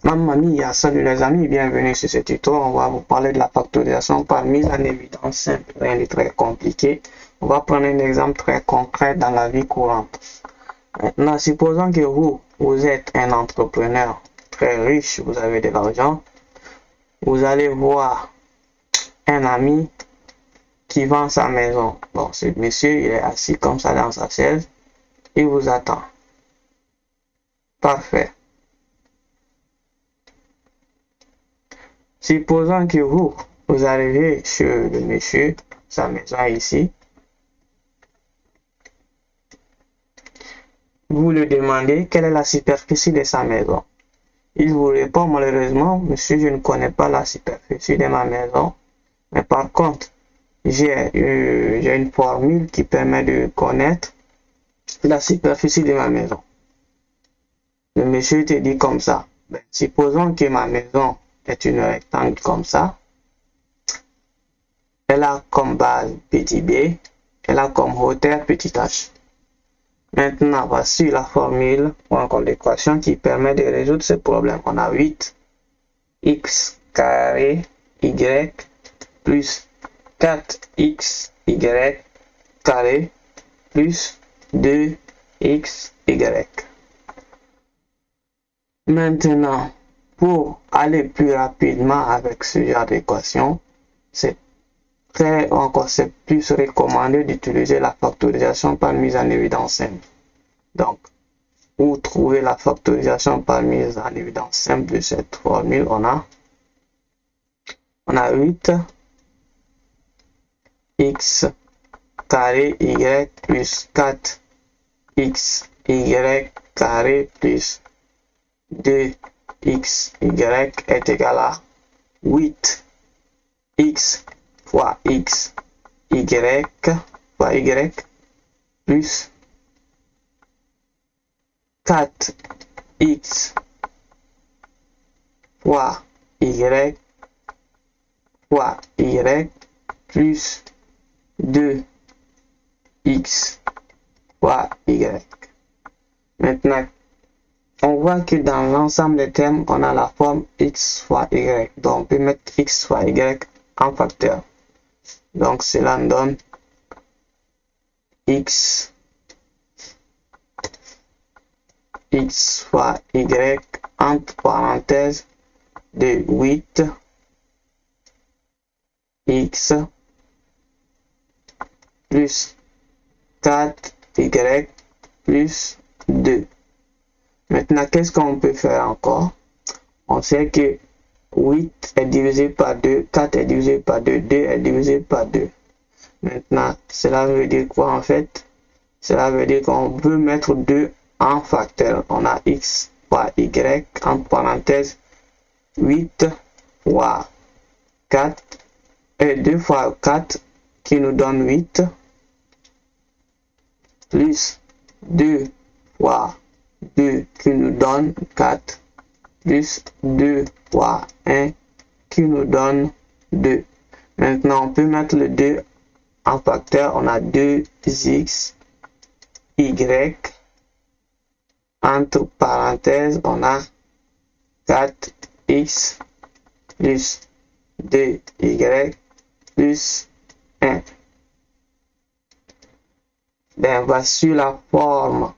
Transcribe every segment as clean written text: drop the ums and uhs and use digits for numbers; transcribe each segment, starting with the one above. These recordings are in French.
Mamma mia, salut les amis, bienvenue sur ce tuto. On va vous parler de la factorisation par mise en évidence simple, rien de très compliqué. On va prendre un exemple très concret dans la vie courante. Maintenant, supposons que vous êtes un entrepreneur très riche, vous avez de l'argent. Vous allez voir un ami qui vend sa maison. Bon, ce monsieur, il est assis comme ça dans sa chaise. Il vous attend. Parfait. Supposons que vous arrivez chez le monsieur, sa maison ici. Vous lui demandez quelle est la superficie de sa maison. Il vous répond, malheureusement, monsieur, je ne connais pas la superficie de ma maison. Mais par contre, j'ai une formule qui permet de connaître la superficie de ma maison. Le monsieur te dit comme ça. Supposons que ma maison est une rectangle comme ça. Elle a comme base petit b, elle a comme hauteur petit h. Maintenant, voici la formule ou encore l'équation qui permet de résoudre ce problème. On a 8x carré y plus 4xy carré plus 2xy. Maintenant, pour aller plus rapidement avec ce genre d'équation, c'est plus recommandé d'utiliser la factorisation par mise en évidence simple. Donc, pour trouver la factorisation par mise en évidence simple de cette formule, on a 8x carré y plus 4xy carré plus 2xy est égal à 8x fois x, y fois y, plus 4x fois y plus 2x fois y. Maintenant, on voit que dans l'ensemble des termes, on a la forme x fois y. Donc, on peut mettre x fois y en facteur. Donc, cela nous donne x fois y entre parenthèses de 8x plus 4y plus 2. Maintenant, qu'est-ce qu'on peut faire encore? On sait que 8 est divisé par 2, 4 est divisé par 2, 2 est divisé par 2. Maintenant, cela veut dire quoi en fait? Cela veut dire qu'on peut mettre 2 en facteur. On a x fois y entre parenthèses 8 fois 4 et 2 fois 4 qui nous donne 8 plus 2 fois 2 qui nous donne 4 plus 2 fois 1 qui nous donne 2. Maintenant, on peut mettre le 2 en facteur. On a 2x y entre parenthèses. On a 4x plus 2y plus 1. Voici la forme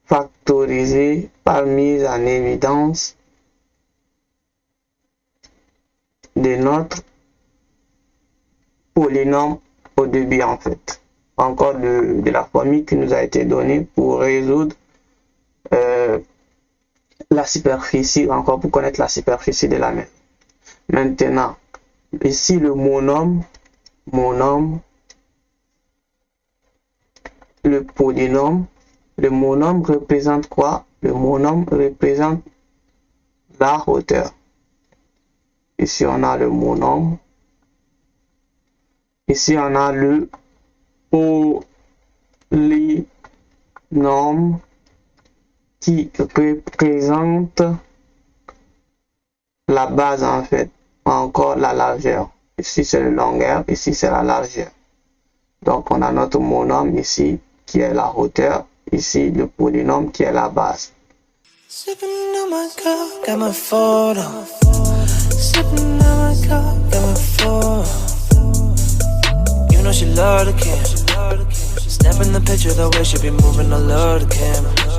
factorisée par mise en évidence de notre polynôme au début en fait. Encore de la formule qui nous a été donnée pour résoudre la superficie, encore pour connaître la superficie de la maison. Maintenant, ici le monôme, le polynôme, le monôme représente quoi? Le monôme représente la hauteur. Ici, on a le monôme. Ici, on a le polynôme qui représente la base en fait, encore la largeur. Ici, c'est la longueur, ici, c'est la largeur. Donc, on a notre monôme ici qui est la hauteur, ici le polynôme qui est la base. Sipping on my cup, got my photo. Sipping on my cup, got my photo. You know she love the camera. Snapping the picture the way she be moving, I love the camera.